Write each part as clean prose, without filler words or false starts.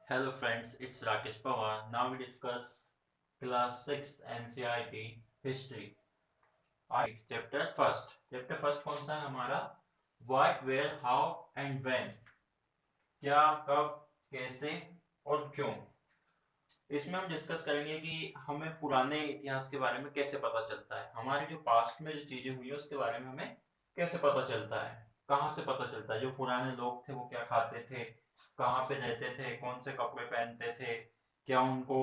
Hello friends, it's Rakesh Pawar. Now we discuss class 6 NCERT history. Chapter first. Chapter first कौन सा है हमारा? What, where, how and when. क्या, कब, कैसे और क्यों. इसमें हम डिस्कस करेंगे कि हमें पुराने इतिहास के बारे में कैसे पता चलता है, हमारे जो पास्ट में जो चीजें हुई है उसके बारे में हमें कैसे पता चलता है, कहाँ से पता चलता है, जो पुराने लोग थे वो क्या खाते थे, कहाँ पे रहते थे, कौन से कपड़े पहनते थे, क्या उनको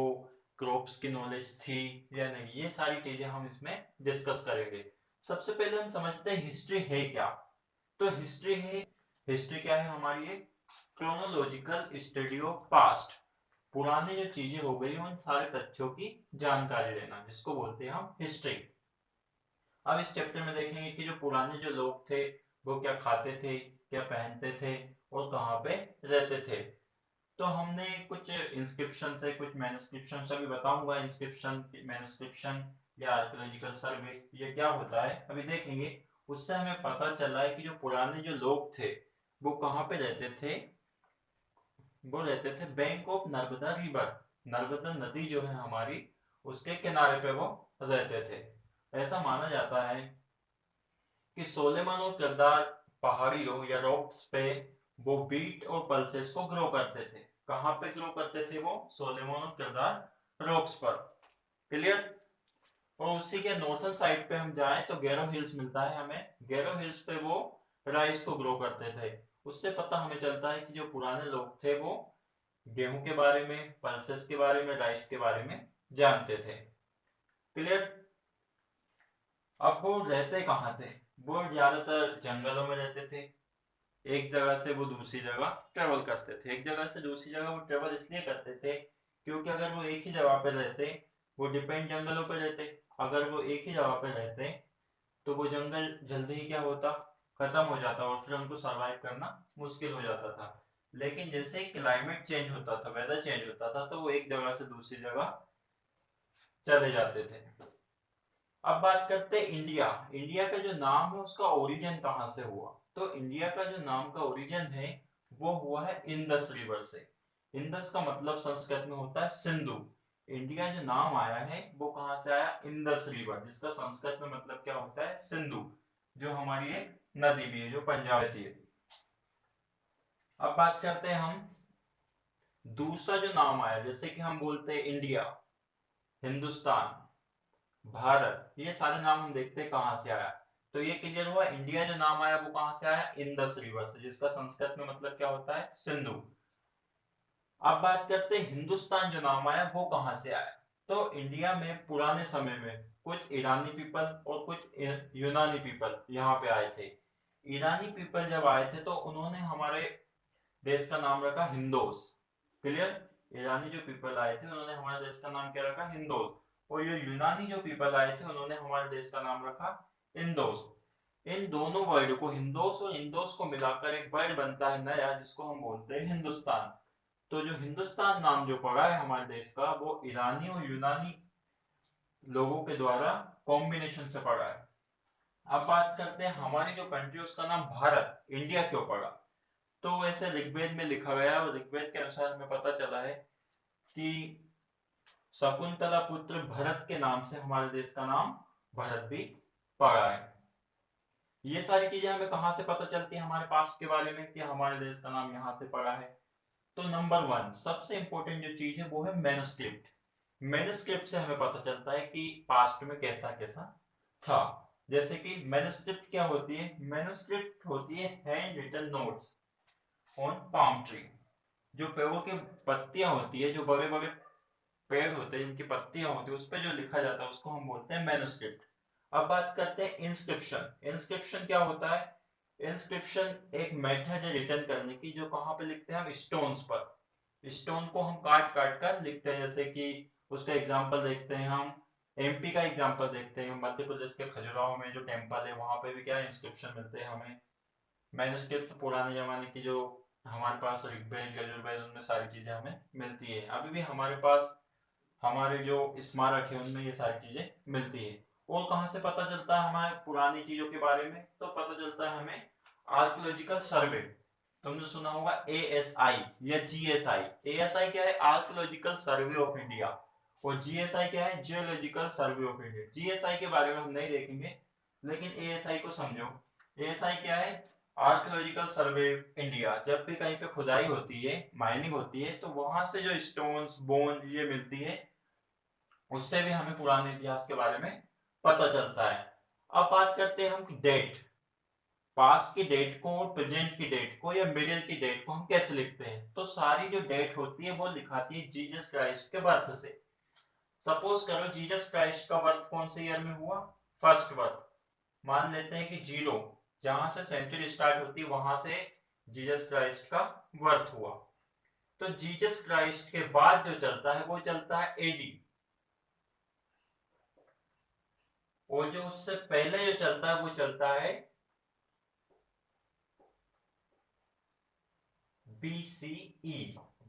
क्रॉप्स की नॉलेज थी या नहीं, ये सारी चीजें हम इसमें डिस्कस करेंगे. सबसे पहले हम समझते हैं हिस्ट्री है क्या. तो हिस्ट्री क्या है हमारी? एक क्रोनोलॉजिकल स्टडी ऑफ पास्ट. पुरानी जो चीजें हो गई उन सारे तथ्यों की जानकारी लेना, जिसको बोलते हैं हम हिस्ट्री. अब इस चैप्टर में देखेंगे कि जो पुराने जो लोग थे वो क्या खाते थे, क्या पहनते थे और कहाँ पे रहते थे. तो हमने कुछ इंस्क्रिप्शन से कुछ मैन्युस्क्रिप्शन से, अभी बताऊंगा इंस्क्रिप्शन मैन्युस्क्रिप्शन या आर्कियोलॉजिकल सर्वे ये क्या होता है अभी देखेंगे. उससे हमें पता चला है कि जो पुराने जो लोग थे वो कहाँ पे रहते थे. वो रहते थे bank of Narmada river. Narmada नदी जो है हमारी उसके किनारे पे वो रहते थे. ऐसा माना जाता है कि सोलेमन और किरदार पहाड़ी या रॉक्स पे वो बीट और पल्सेस को ग्रो करते थे. कहाँ पे ग्रो करते थे वो? सोलेमन और किरदार रॉक्स पर. क्लियर. और उसी के नॉर्थन साइड पे हम जाएं तो गैरो हिल्स मिलता है हमें. गैरो हिल्स पे वो राइस को ग्रो करते थे. उससे पता हमें चलता है कि जो पुराने लोग थे वो गेहूं के बारे में, पल्सेस के बारे में, राइस के बारे में जानते थे. क्लियर. अब वो रहते कहाँ थे? वो ज्यादातर जंगलों में रहते थे. एक जगह से वो दूसरी जगह ट्रेवल करते थे. एक जगह से दूसरी जगह वो ट्रेवल इसलिए करते थे क्योंकि अगर वो एक ही जगह पे रहते वो डिपेंड जंगलों पे रहते. अगर वो एक ही जगह पे रहते तो वो जंगल जल्दी ही क्या होता, खत्म हो जाता और फिर उनको सरवाइव करना मुश्किल हो जाता था. लेकिन जैसे ही क्लाइमेट चेंज होता था, वेदर चेंज होता था, तो वो एक जगह से दूसरी जगह चले जाते थे. अब बात करते हैं इंडिया. इंडिया का जो नाम है उसका ओरिजिन कहाँ से हुआ? तो इंडिया का जो नाम का ओरिजिन है वो हुआ है इंडस रिवर से. इंडस का मतलब संस्कृत में होता है सिंधु. इंडिया जो नाम आया है वो कहाँ से आया? इंडस रिवर, जिसका संस्कृत में मतलब क्या होता है? सिंधु. जो हमारी एक नदी भी है जो पंजाब में है. अब बात करते हैं हम दूसरा जो नाम आया, जैसे कि हम बोलते हैं इंडिया, हिंदुस्तान, भारत, ये सारे नाम हम देखते हैं कहाँ से आया. तो ये क्लियर हुआ इंडिया जो नाम आया वो कहाँ से आया? इंडस रिवर से, जिसका संस्कृत में मतलब क्या होता है? सिंधु. अब बात करते हैं हिंदुस्तान जो नाम आया वो कहाँ से आया. तो इंडिया में पुराने समय में कुछ ईरानी पीपल और कुछ यूनानी पीपल यहाँ पे आए थे. ईरानी पीपल जब आए थे तो उन्होंने हमारे देश का नाम रखा हिंदोस. क्लियर. ईरानी जो पीपल आए थे उन्होंने हमारे देश का नाम क्या रखा? हिंदोस. और ये यूनानी जो पीपल आए थे उन्होंने हमारे देश का नाम रखा इंदोस. इन दोनों वर्ड को, हिंदोस और इंदोस को मिलाकर एक वर्ड बनता है नया, जिसको हम बोलते हैं हिंदुस्तान. तो जो हिंदुस्तान नाम जो पड़ा है हमारे देश का वो ईरानी और यूनानी लोगों के द्वारा कॉम्बिनेशन से पड़ा है. अब बात करते हैं हमारी जो कंट्री उसका नाम भारत, इंडिया क्यों पड़ा. तो वैसे ऋग्वेद में लिखा गया और ऋग्वेद के अनुसार हमें पता चला है कि शकुंतला पुत्र भरत के नाम से हमारे देश का नाम भारत भी पड़ा है. ये सारी चीजें हमें कहाँ से पता चलती है हमारे पास के बारे में कि हमारे देश का नाम यहाँ से पड़ा है. तो नंबर वन सबसे इंपॉर्टेंट जो चीज है वो है मैन्युस्क्रिप्ट. मैन्युस्क्रिप्ट से हमें पता चलता है कि पास्ट में कैसा कैसा था. जैसे कि मैन्युस्क्रिप्ट क्या होती है? मैन्युस्क्रिप्ट होती है hand written notes on palm tree. जो पेड़ों की पत्तियां होती है, जो बड़े बड़े पेड़ होते हैं, इनकी पत्तियां होती है, उस पर जो लिखा जाता है उसको हम बोलते हैं मैन्युस्क्रिप्ट. अब बात करते हैं इंस्क्रिप्शन. इंस्क्रिप्शन क्या होता है? इंस्क्रिप्शन एक मेथड है रिटर्न करने की, जो कहाँ पे लिखते हैं हम? स्टोन्स पर. स्टोन को हम काट काट कर लिखते हैं. जैसे कि उसका एग्जांपल देखते हैं हम, एमपी का एग्जांपल देखते हैं, मध्य प्रदेश के खजुराहो में जो टेम्पल है वहां पे भी क्या इंस्क्रिप्शन मिलते हैं हमें. मैन्युस्क्रिप्ट पुराने जमाने की जो हमारे पास ऋग्वेद यजुर्वेद उनमें सारी चीजें हमें मिलती है. अभी भी हमारे पास हमारे जो स्मारक है उनमें ये सारी चीजें मिलती है. और कहाँ से पता चलता है हमें पुरानी चीजों के बारे में? तो पता चलता है हमें आर्कियोलॉजिकल सर्वे. तुमने सुना होगा ASI या GSI। ASI क्या है? आर्कोलॉजिकल सर्वे ऑफ इंडिया, और GSI क्या है? Geological survey of India. GSI के बारे में हम नहीं देखेंगे, लेकिन ASI को समझो। ASI क्या है? Archaeological survey India. जब भी कहीं पे खुदाई होती है, माइनिंग होती है, तो वहां से जो स्टोन्स, बोन ये मिलती है, उससे भी हमें पुराने इतिहास के बारे में पता चलता है। अब बात करते हैं हम डेट। पास्ट की डेट को और प्रेजेंट की डेट को या मिडिल की डेट को हम कैसे लिखते हैं? तो सारी जो डेट होती है वो लिखाती है जीसस क्राइस्ट के बर्थ से। सपोज करो जीसस क्राइस्ट का बर्थ कौन से ईयर में हुआ? First birth. मान लेते हैं कि 0, जहां से सेंचुरी स्टार्ट होती है वहां से जीसस क्राइस्ट का बर्थ हुआ। तो जीसस क्राइस्ट के बाद जो चलता है वो चलता है AD, और जो उससे पहले जो चलता है वो चलता है BCE।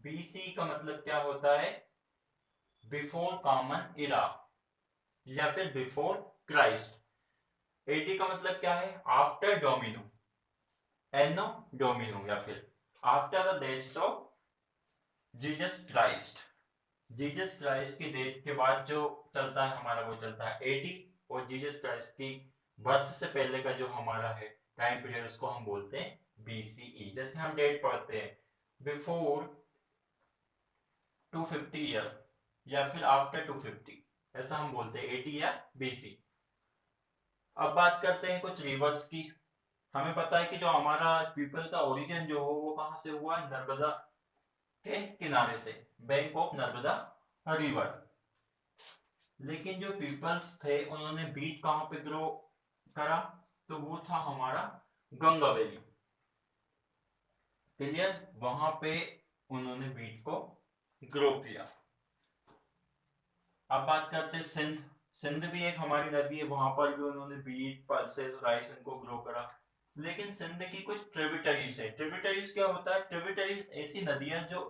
BCE का मतलब क्या होता है? बिफोर कॉमन इरा, या फिर बिफोर क्राइस्ट। AD का मतलब क्या है? आफ्टर डोमिनो, एनो डोमिनो, या फिर after the death of Jesus Christ. Jesus Christ की डेथ के बाद जो चलता है हमारा वो चलता है AD, और जीसस क्राइस्ट की बर्थ से पहले का जो हमारा है टाइम पीरियड, उसको हम बोलते हैं BCE। जैसे हम डेट पढ़ते हैं बिफोर 250 ईयर, या फिर आफ्टर 250, ऐसा हम बोलते हैं AD या BC। अब बात करते हैं कुछ रिवर्स की। हमें पता है कि जो हमारा पीपल का ओरिजिन जो हो वो कहाँ से हुआ? नर्मदा के किनारे से, बैंक ऑफ नर्मदा रिवर। लेकिन जो पीपल्स थे उन्होंने बीट कहाँ पे ग्रो करा? तो वो था हमारा गंगा वैली। क्लियर? वहां पे उन्होंने बीट को ग्रो किया। अब बात करते हैं सिंध। सिंध भी एक हमारी नदी है, वहां पर भी उन्होंने बीट, पल्सेस, राइस इनको ग्रो करा। लेकिन सिंध की कुछ ट्रिब्यूटरीज है। ट्रिब्यूटरीज क्या होता है? ट्रिब्यूटरीज ऐसी नदियां जो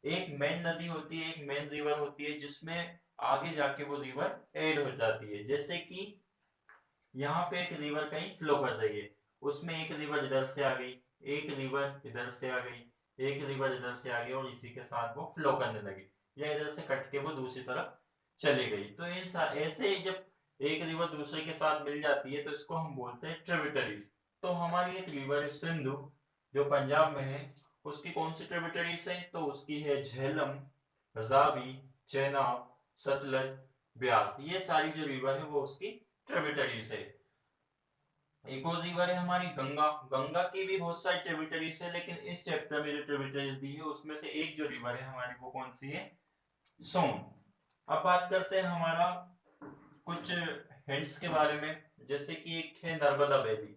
एक मेन नदी होती है, एक मेन रिवर होती है, जिसमें आगे जाके वो रिवर ऐड हो जाती है। जैसे कि यहाँ पे एक रिवर कहीं फ्लो कर रही है, उसमें एक रिवर इधर से आ गई, एक रिवर इधर से आ गई, एक रिवर इधर से आ गई, और इसी के साथ वो फ्लो करने लगी, या इधर से कट के वो दूसरी तरफ चली गई। तो इन ऐसे ही जब एक रिवर दूसरे के साथ मिल जाती है तो इसको हम बोलते हैं ट्रिब्यूटरीज। तो हमारी एक रिवर है सिंधु, जो पंजाब में है, उसकी कौन सी ट्रिब्यूटरीज है? तो उसकी है झेलम, रावी, चेनाब, सतलज, ब्यास। ये सारी जो रिवर है वो उसकी ट्रिब्यूटरीज है। एक और रिवर है हमारी गंगा। गंगा की भी बहुत सारी ट्रिब्यूटरीज है, लेकिन इस चैप्टर में जो ट्रिब्यूटरीज दी है उसमें से एक जो रिवर है हमारी वो कौन सी है? सोन। अब बात करते हैं हमारा कुछ हिंट्स के बारे में। जैसे कि एक है नर्मदा वैली।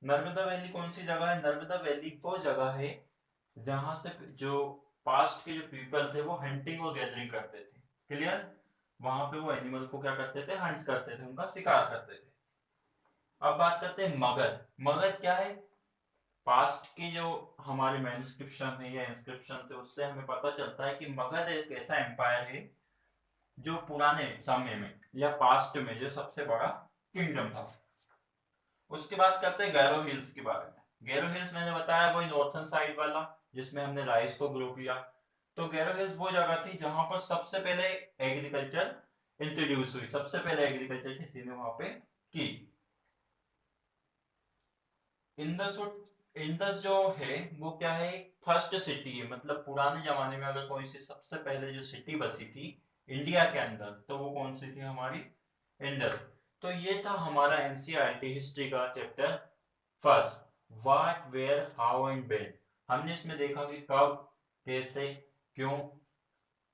नर्मदा वैली कौन सी जगह है? नर्मदा वैली वो जगह है जहां से जो पास्ट के जो पीपल थे वो हंटिंग और गैदरिंग करते थे। क्लियर? वहां पे वो एनिमल को क्या करते थे? हंट करते थे, उनका शिकार करते थे। अब बात करते हैं मगध। मगध क्या है? पास्ट की जो हमारे मैन्युस्क्रिप्शन है या इंस्क्रिप्शन है उससे हमें पता चलता है कि मगध एक ऐसा एम्पायर है जो पुराने समय में या पास्ट में जो सबसे बड़ा किंगडम था। उसके बाद करते हैं गैरो हिल्स के बारे में। गैरो हिल्स मैंने बताया वही नॉर्थन साइड वाला, जिसमें हमने राइस को ग्रो किया। तो गैरो हिल्स वो जगह थी जहां पर सबसे पहले एग्रीकल्चर इंट्रोड्यूस हुई, सबसे पहले एग्रीकल्चर किसी ने वहां पे की। इंदस, इंदस जो है वो क्या है? फर्स्ट सिटी है, मतलब पुराने जमाने में अगर कोई सी सबसे पहले जो सिटी बसी थी इंडिया के अंदर, तो वो कौन सी थी? हमारी इंडस। तो ये था हमारा एनसीईआरटी हिस्ट्री का chapter first, what, where, how and when. हमने इसमें देखा कि कब, कैसे, क्यों,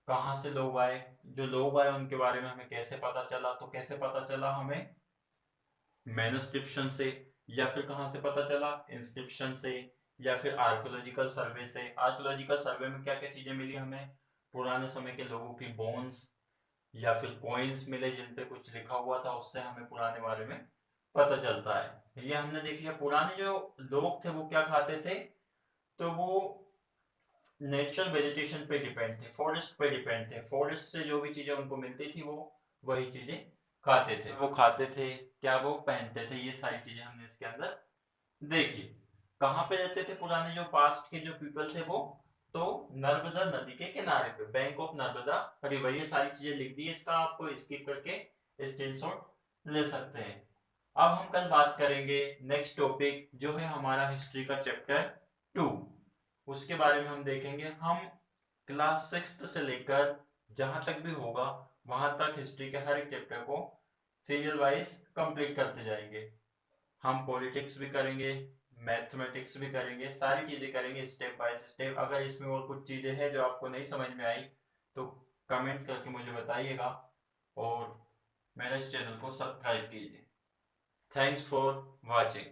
कहाँ से लोग आए, जो लोग आए उनके बारे में हमें कैसे पता चला। तो कैसे पता चला? हमें मैन्युस्क्रिप्शन से, या फिर कहाँ से पता चला? इंस्क्रिप्शन से, या फिर आर्कोलॉजिकल सर्वे से। आर्कोलॉजिकल सर्वे में क्या क्या चीजें मिली हमें? पुराने समय के लोगों की बोन्स, या फिर कॉइन्स मिले जिन पे कुछ लिखा हुआ था, उससे हमें पुराने बारे में पता चलता है। ये हमने देख लिया। पुराने जो लोग थे वो क्या खाते थे? तो वो नेचुरल वेजिटेशन पे डिपेंड थे, फॉरेस्ट पे डिपेंड थे। फॉरेस्ट से जो भी चीजें उनको मिलती थी वो वही चीजें खाते थे। वो खाते थे क्या? वो पहनते थे। ये सारी चीजें हमने इसके अंदर देखी। कहाँ पे रहते थे पुराने जो पास्ट के जो पीपल थे वो, तो नर्मदा नदी के किनारे पे, बैंक ऑफ नर्मदा रिवर। ये सारी चीजें लिख दी है, इसका आपको स्किप करके स्क्रीनशॉट ले सकते हैं। अब हम कल बात करेंगे नेक्स्ट टॉपिक जो है हमारा हिस्ट्री का चैप्टर 2। उसके बारे में हम देखेंगे। हम क्लास 6 से लेकर जहां तक भी होगा वहां तक हिस्ट्री के हर एक चैप्टर को सीरियल वाइज कंप्लीट करते जाएंगे। हम पॉलिटिक्स भी करेंगे, मैथमेटिक्स भी करेंगे, सारी चीजें करेंगे स्टेप बाय स्टेप। अगर इसमें और कुछ चीजें हैं जो आपको नहीं समझ में आई तो कमेंट करके मुझे बताइएगा, और मेरे इस चैनल को सब्सक्राइब कीजिए। Thanks for watching.